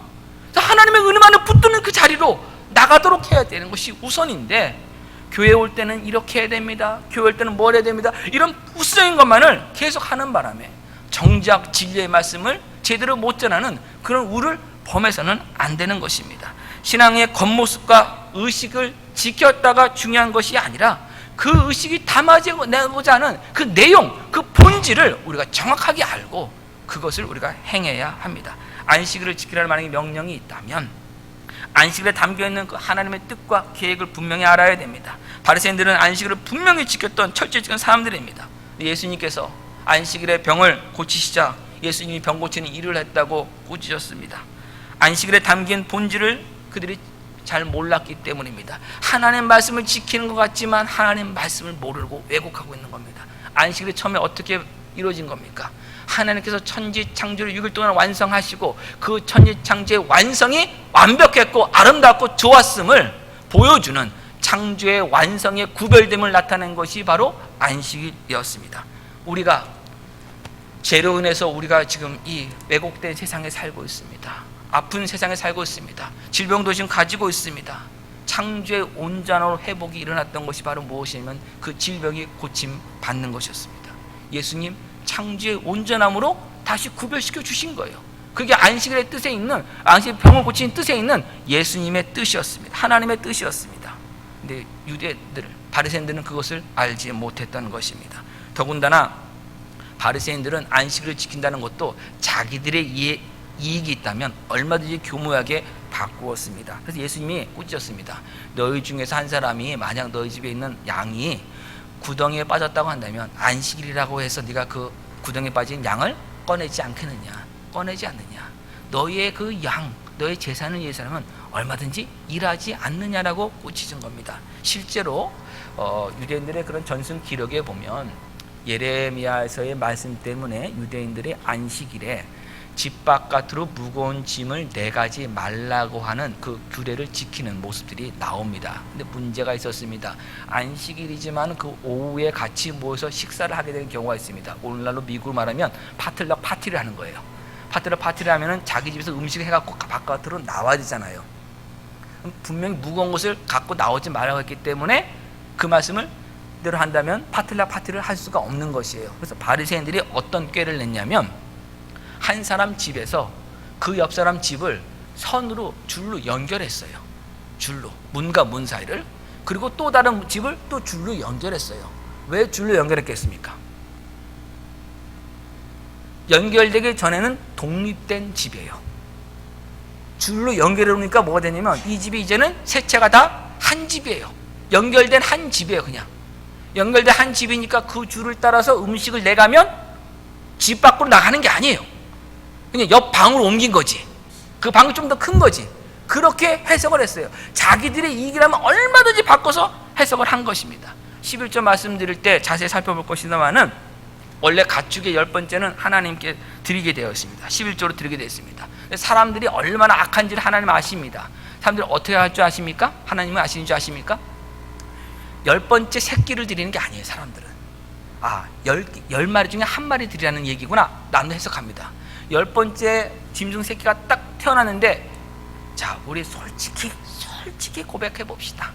하나님의 은혜만을 붙드는 그 자리로 나가도록 해야 되는 것이 우선인데, 교회 올 때는 이렇게 해야 됩니다, 교회 올 때는 뭘 해야 됩니다, 이런 우수적인 것만을 계속 하는 바람에 정작 진리의 말씀을 제대로 못 전하는 그런 우를 범해서는 안 되는 것입니다. 신앙의 겉모습과 의식을 지켰다가 중요한 것이 아니라 그 의식이 담아내고자 하는 그 내용, 그 본질을 우리가 정확하게 알고 그것을 우리가 행해야 합니다. 안식일을 지키라는 만약에 명령이 있다면 안식일에 담겨있는 그 하나님의 뜻과 계획을 분명히 알아야 됩니다. 바리새인들은 안식일을 분명히 지켰던 철저히 지킨 사람들입니다. 예수님께서 안식일에 병을 고치시자 예수님이 병 고치는 일을 했다고 꾸짖었습니다. 안식일에 담긴 본질을 그들이 잘 몰랐기 때문입니다. 하나님의 말씀을 지키는 것 같지만 하나님의 말씀을 모르고 왜곡하고 있는 겁니다. 안식일이 처음에 어떻게 이루어진 겁니까? 하나님께서 천지 창조를 6일 동안 완성하시고 그 천지 창조의 완성이 완벽했고 아름답고 좋았음을 보여주는 창조의 완성의 구별됨을 나타낸 것이 바로 안식일이었습니다. 우리가 죄로 인해서 우리가 지금 이 왜곡된 세상에 살고 있습니다. 아픈 세상에 살고 있습니다. 질병도 지금 가지고 있습니다. 창조의 온전한 회복이 일어났던 것이 바로 무엇이냐면 그 질병이 고침 받는 것이었습니다. 예수님 창조의 온전함으로 다시 구별시켜 주신 거예요. 그게 안식일의 뜻에 있는, 안식일 병을 고치는 뜻에 있는 예수님의 뜻이었습니다. 하나님의 뜻이었습니다. 근데 유대인들, 바리새인들은 그것을 알지 못했던 것입니다. 더군다나 바리새인들은 안식일을 지킨다는 것도 자기들의 이익이 있다면 얼마든지 교묘하게 바꾸었습니다. 그래서 예수님이 꾸짖었습니다. 너희 중에서 한 사람이 만약 너희 집에 있는 양이 구덩이에 빠졌다고 한다면 안식일이라고 해서 네가 그 구덩이에 빠진 양을 꺼내지 않겠느냐, 꺼내지 않느냐. 너희의 그 양, 너의 재산을 위해 사람은 얼마든지 일하지 않느냐라고 꾸짖은 겁니다. 실제로 유대인들의 그런 전승 기록에 보면 예레미야에서의 말씀 때문에 유대인들의 안식일에 집 바깥으로 무거운 짐을 내가지 말라고 하는 그 규례를 지키는 모습들이 나옵니다. 근데 문제가 있었습니다. 안식일이지만 그 오후에 같이 모여서 식사를 하게 되는 경우가 있습니다. 오늘날로 미국으로 말하면 파틀럭 파티를 하는 거예요. 파틀럭 파티를 하면은 자기 집에서 음식을 해갖고 바깥으로 나와야 되잖아요. 분명히 무거운 것을 갖고 나오지 말라고 했기 때문에 그 말씀을 대로 한다면 파틀락 파티를 할 수가 없는 것이에요. 그래서 바리새인들이 어떤 꾀를 냈냐면 한 사람 집에서 그 옆 사람 집을 선으로 줄로 연결했어요. 줄로, 문과 문 사이를. 그리고 또 다른 집을 또 줄로 연결했어요. 왜 줄로 연결했겠습니까? 연결되기 전에는 독립된 집이에요. 줄로 연결해 놓으니까 뭐가 되냐면 이 집이 이제는 세 채가 다 한 집이에요. 연결된 한 집이에요. 그냥 연결된 한 집이니까 그 줄을 따라서 음식을 내가면 집 밖으로 나가는 게 아니에요. 그냥 옆 방으로 옮긴 거지. 그 방이 좀 더 큰 거지. 그렇게 해석을 했어요. 자기들의 이익이라면 얼마든지 바꿔서 해석을 한 것입니다. 11조 말씀드릴 때 자세히 살펴볼 것이다마는 원래 가축의 10번째는 하나님께 드리게 되어 있습니다. 11조로 드리게 되어 있습니다. 사람들이 얼마나 악한지를 하나님 아십니다. 사람들이 어떻게 할 줄 아십니까? 하나님은 아시는 줄 아십니까? 10번째 새끼를 드리는 게 아니에요. 사람들은 10마리 중에 한 마리 드리라는 얘기구나, 나도 해석합니다. 10번째 짐승 새끼가 딱 태어났는데, 자, 우리 솔직히 고백해 봅시다.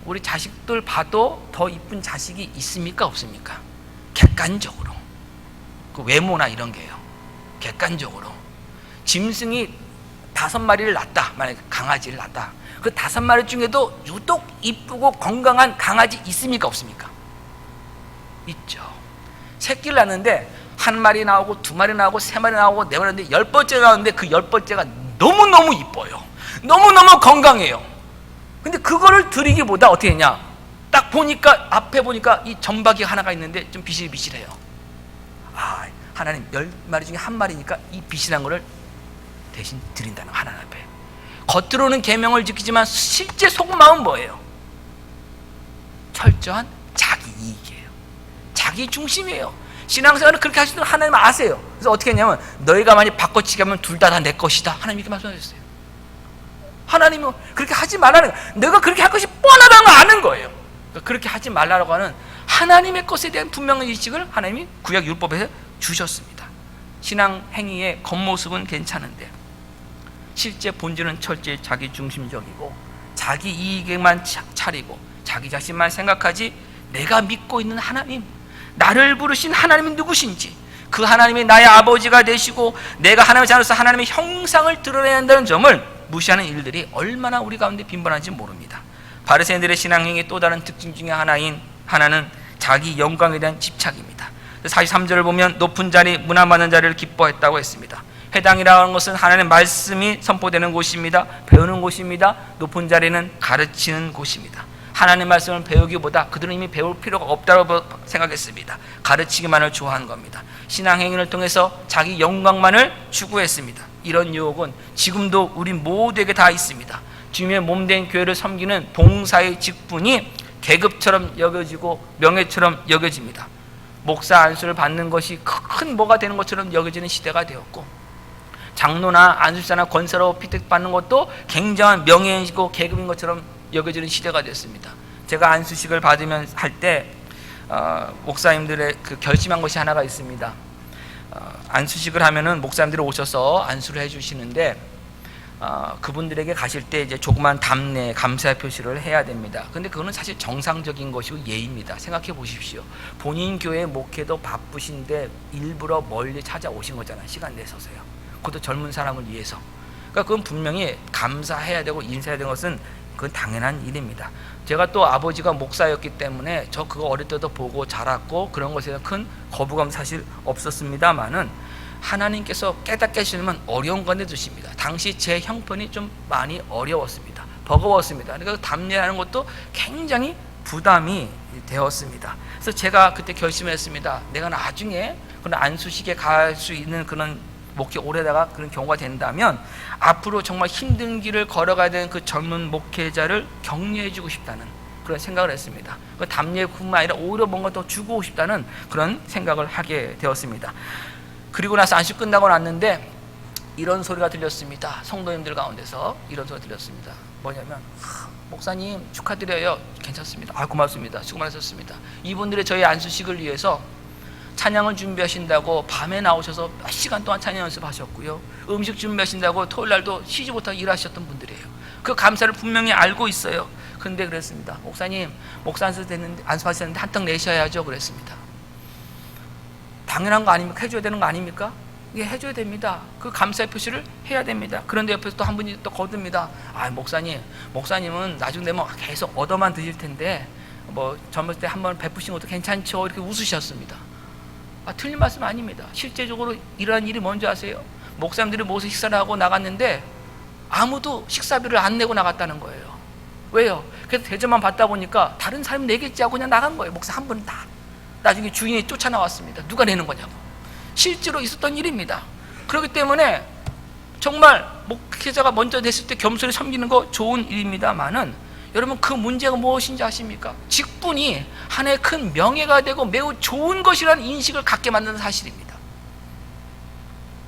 우리 자식들 봐도 더 이쁜 자식이 있습니까, 없습니까? 객관적으로 그 외모나 이런 게요. 객관적으로 짐승이 5마리를 낳았다. 만약에 강아지를 낳았다. 그 5마리 중에도 유독 이쁘고 건강한 강아지 있습니까? 없습니까? 있죠. 새끼를 낳는데 1마리 나오고 2마리 나오고 3마리 나오고 4마리 나오는데 10번째 나오는데 그 10번째가 너무너무 이뻐요. 너무너무 건강해요. 근데 그거를 드리기보다 어떻게 했냐, 딱 보니까 앞에 보니까 이 점박이 하나가 있는데 좀 비실비실해요. 아, 하나님 10마리 중에 1마리니까 이 비실한 거를 대신 드린다는 거, 하나님 앞에. 겉으로는 계명을 지키지만 실제 속마음은 뭐예요? 철저한 자기 이익이에요. 자기 중심이에요. 신앙생활을 그렇게 하시는 하나님 아세요. 그래서 어떻게 했냐면 너희가 만약 바꿔치기 하면 둘 다 내 것이다. 하나님 이렇게 말씀하셨어요. 하나님은 그렇게 하지 말라는 거예요. 내가 그렇게 할 것이 뻔하다는 걸 아는 거예요. 그러니까 그렇게 하지 말라고 하는 하나님의 것에 대한 분명한 인식을 하나님이 구약 율법에서 주셨습니다. 신앙 행위의 겉모습은 괜찮은데 실제 본질은 철저히 자기 중심적이고 자기 이익에만 차리고 자기 자신만 생각하지, 내가 믿고 있는 하나님, 나를 부르신 하나님은 누구신지, 그 하나님이 나의 아버지가 되시고 내가 하나님의 자녀로서 하나님의 형상을 드러내야 한다는 점을 무시하는 일들이 얼마나 우리 가운데 빈번한지 모릅니다. 바리새인들의 신앙행위의 또 다른 특징 중에 하나는 자기 영광에 대한 집착입니다. 43절을 보면 높은 자리, 문화받는 자리를 기뻐했다고 했습니다. 회당이라는 것은 하나님의 말씀이 선포되는 곳입니다. 배우는 곳입니다. 높은 자리는 가르치는 곳입니다. 하나님의 말씀을 배우기보다 그들은 이미 배울 필요가 없다고 생각했습니다. 가르치기만을 좋아하는 겁니다. 신앙행위를 통해서 자기 영광만을 추구했습니다. 이런 유혹은 지금도 우리 모두에게 다 있습니다. 주님의 몸된 교회를 섬기는 봉사의 직분이 계급처럼 여겨지고 명예처럼 여겨집니다. 목사 안수를 받는 것이 큰 뭐가 되는 것처럼 여겨지는 시대가 되었고, 장로나 안수사나 권사로 피택받는 것도 굉장한 명예이고 계급인 것처럼 여겨지는 시대가 됐습니다. 제가 안수식을 받으면 할 때 목사님들의 그 결심한 것이 하나가 있습니다. 안수식을 하면은 목사님들이 오셔서 안수를 해주시는데 그분들에게 가실 때 이제 조그만 답례, 감사의 표시를 해야 됩니다. 근데 그거는 사실 정상적인 것이고 예입니다. 생각해 보십시오. 본인 교회 목회도 바쁘신데 일부러 멀리 찾아오신 거잖아요. 시간 내서서요. 그것도 젊은 사람을 위해서. 그러니까 그건 분명히 감사해야 되고 인사해야 되는 것은 그건 당연한 일입니다. 제가 또 아버지가 목사였기 때문에 저 그거 어릴 때도 보고 자랐고 그런 것에 대한 큰 거부감 사실 없었습니다만은 하나님께서 깨닫게 하시면 어려운 건데 주십니다. 당시 제 형편이 좀 많이 어려웠습니다. 버거웠습니다. 그러니까 답례하는 것도 굉장히 부담이 되었습니다. 그래서 제가 그때 결심했습니다. 내가 나중에 그런 안수식에 갈 수 있는 그런 목회 오래다가 그런 경우가 된다면 앞으로 정말 힘든 길을 걸어가야 되는 그 젊은 목회자를 격려해주고 싶다는 그런 생각을 했습니다. 그 답례뿐만 아니라 오히려 뭔가 더 주고 싶다는 그런 생각을 하게 되었습니다. 그리고 나서 안식 끝나고 났는데 이런 소리가 들렸습니다. 성도님들 가운데서 이런 소리가 들렸습니다. 뭐냐면 목사님 축하드려요. 괜찮습니다. 고맙습니다. 수고 많으셨습니다. 이분들이 저희 안수식을 위해서 찬양을 준비하신다고 밤에 나오셔서 몇 시간 동안 찬양 연습하셨고요. 음식 준비하신다고 토요일 날도 쉬지 못하고 일하셨던 분들이에요. 그 감사를 분명히 알고 있어요. 근데 그랬습니다. 목사님, 목사 안수하셨는데 한턱 내셔야죠. 그랬습니다. 당연한 거 아닙니까? 해줘야 되는 거 아닙니까? 이게 해줘야 됩니다. 그 감사의 표시를 해야 됩니다. 그런데 옆에서 또 한 분이 또 거듭니다. 목사님은 나중 되면 계속 얻어만 드실 텐데 뭐 젊을 때 한번 베푸신 것도 괜찮죠. 이렇게 웃으셨습니다. 틀린 말씀 아닙니다. 실제적으로 일어난 일이 뭔지 아세요? 목사님들이 모여서 식사를 하고 나갔는데 아무도 식사비를 안 내고 나갔다는 거예요. 왜요? 그래서 대접만 받다 보니까 다른 사람이 내겠지 하고 그냥 나간 거예요. 목사 한 분 다. 나중에 주인이 쫓아나왔습니다. 누가 내는 거냐고. 실제로 있었던 일입니다. 그렇기 때문에 정말 목회자가 먼저 됐을 때 겸손히 섬기는 거 좋은 일입니다만은 여러분 그 문제가 무엇인지 아십니까? 직분이 하나의 큰 명예가 되고 매우 좋은 것이라는 인식을 갖게 만드는 사실입니다.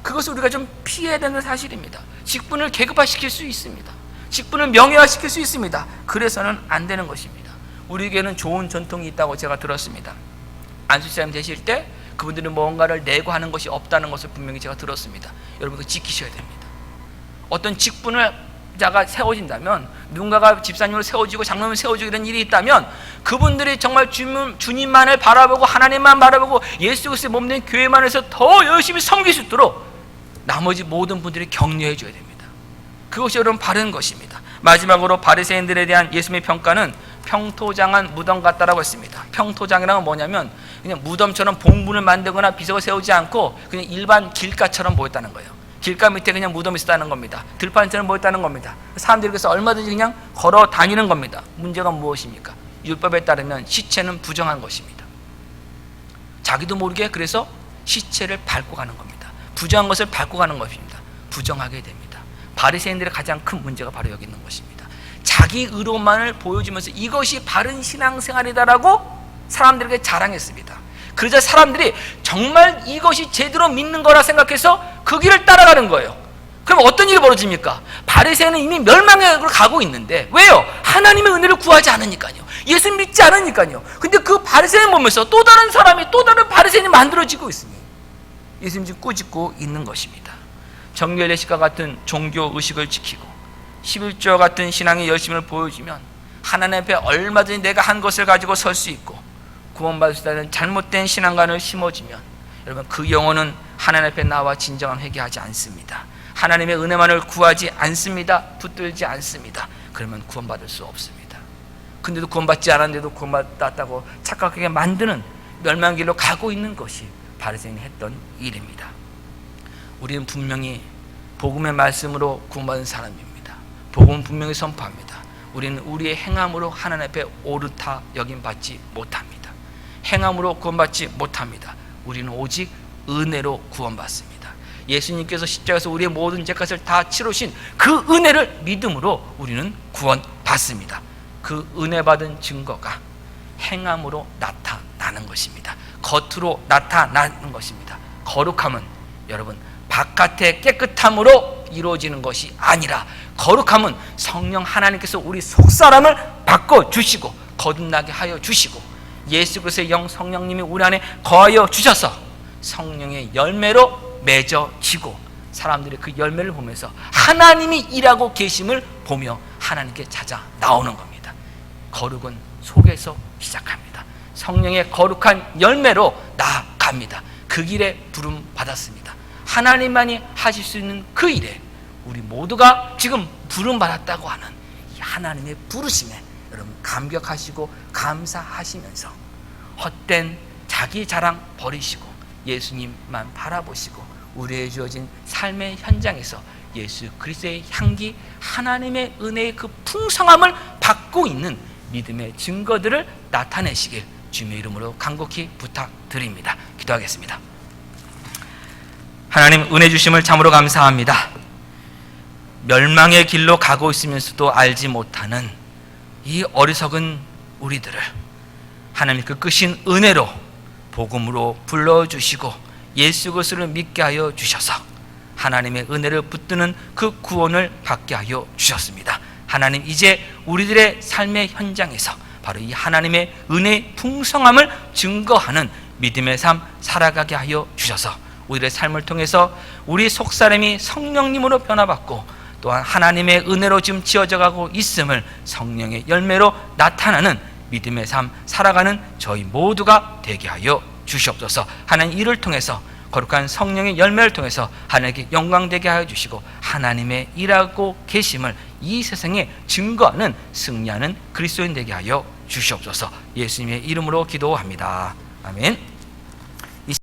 그것을 우리가 좀 피해야 되는 사실입니다. 직분을 계급화시킬 수 있습니다. 직분을 명예화시킬 수 있습니다. 그래서는 안 되는 것입니다. 우리에게는 좋은 전통이 있다고 제가 들었습니다. 안수사님 되실 때 그분들은 뭔가를 내고 하는 것이 없다는 것을 분명히 제가 들었습니다. 여러분 그거 지키셔야 됩니다. 어떤 직분을 자가 세워진다면, 누군가가 집사님으로 세워지고 장로님으로 세워지고 이런 일이 있다면 그분들이 정말 주님만을 바라보고 하나님만 바라보고 예수 그리스도의 몸된 교회만 해서 더 열심히 섬길 수 있도록 나머지 모든 분들이 격려해 줘야 됩니다. 그것이 여러분 바른 것입니다. 마지막으로 바리새인들에 대한 예수님의 평가는 평토장한 무덤 같다라고 했습니다. 평토장이란 건 뭐냐면 그냥 무덤처럼 봉분을 만들거나 비석을 세우지 않고 그냥 일반 길가처럼 보였다는 거예요. 길가 밑에 그냥 무덤이 있었다는 겁니다. 들판처럼 보였다는 겁니다. 사람들이 그래서 얼마든지 그냥 걸어 다니는 겁니다. 문제가 무엇입니까? 율법에 따르면 시체는 부정한 것입니다. 자기도 모르게 그래서 시체를 밟고 가는 겁니다. 부정한 것을 밟고 가는 것입니다. 부정하게 됩니다. 바리새인들의 가장 큰 문제가 바로 여기 있는 것입니다. 자기 의로만을 보여주면서 이것이 바른 신앙생활이다라고 사람들에게 자랑했습니다. 그러자 사람들이 정말 이것이 제대로 믿는 거라 생각해서 그 길을 따라가는 거예요. 그럼 어떤 일이 벌어집니까? 바리새인은 이미 멸망에 가고 있는데 왜요? 하나님의 은혜를 구하지 않으니까요. 예수 믿지 않으니까요. 근데 그 바리새인 보면서 또 다른 사람이 또 다른 바리새인이 만들어지고 있으니 예수님 지금 꾸짖고 있는 것입니다. 정결 예식과 같은 종교 의식을 지키고 11조와 같은 신앙의 열심을 보여주면 하나님 앞에 얼마든지 내가 한 것을 가지고 설 수 있고 구원받을 수 있다는 잘못된 신앙관을 심어주면 여러분 그 영혼은 하나님 앞에 나와 진정한 회개하지 않습니다. 하나님의 은혜만을 구하지 않습니다. 붙들지 않습니다. 그러면 구원받을 수 없습니다. 근데도 구원받지 않았는데도 구원받았다고 착각하게 만드는 멸망길로 가고 있는 것이 바리새인이 했던 일입니다. 우리는 분명히 복음의 말씀으로 구원받은 사람입니다. 복음은 분명히 선포합니다. 우리는 우리의 행함으로 하나님 앞에 옳다 여김받지 못합니다. 행함으로 구원받지 못합니다. 우리는 오직 은혜로 구원받습니다. 예수님께서 십자가에서 우리의 모든 죄값을 다 치르신 그 은혜를 믿음으로 우리는 구원받습니다. 그 은혜 받은 증거가 행함으로 나타나는 것입니다. 겉으로 나타나는 것입니다. 거룩함은 여러분 바깥의 깨끗함으로 이루어지는 것이 아니라 거룩함은 성령 하나님께서 우리 속사람을 바꿔주시고 거듭나게 하여 주시고 예수 그리스도의 영 성령님이 우리 안에 거하여 주셔서 성령의 열매로 맺어지고 사람들이 그 열매를 보면서 하나님이 일하고 계심을 보며 하나님께 찾아 나오는 겁니다. 거룩은 속에서 시작합니다. 성령의 거룩한 열매로 나아갑니다. 그 길에 부름 받았습니다. 하나님만이 하실 수 있는 그 일에 우리 모두가 지금 부름 받았다고 하는 이 하나님의 부르심에 여러분 감격하시고 감사하시면서 헛된 자기 자랑 버리시고 예수님만 바라보시고 우리에게 주어진 삶의 현장에서 예수 그리스도의 향기 하나님의 은혜의 그 풍성함을 받고 있는 믿음의 증거들을 나타내시길 주님의 이름으로 간곡히 부탁드립니다. 기도하겠습니다. 하나님 은혜 주심을 참으로 감사합니다. 멸망의 길로 가고 있으면서도 알지 못하는 이 어리석은 우리들을 하나님 그 크신 은혜로 복음으로 불러주시고 예수 그리스도를 믿게 하여 주셔서 하나님의 은혜를 붙드는 그 구원을 받게 하여 주셨습니다. 하나님 이제 우리들의 삶의 현장에서 바로 이 하나님의 은혜의 풍성함을 증거하는 믿음의 삶 살아가게 하여 주셔서 우리의 삶을 통해서 우리 속사람이 성령님으로 변화받고 또한 하나님의 은혜로 지금 지어져 가고 있음을 성령의 열매로 나타나는 믿음의 삶 살아가는 저희 모두가 되게 하여 주시옵소서. 하나님 이를 통해서 거룩한 성령의 열매를 통해서 하나님께 영광되게 하여 주시고 하나님의 일하고 계심을 이 세상에 증거하는 승리하는 그리스도인 되게 하여 주시옵소서. 예수님의 이름으로 기도합니다. 아멘.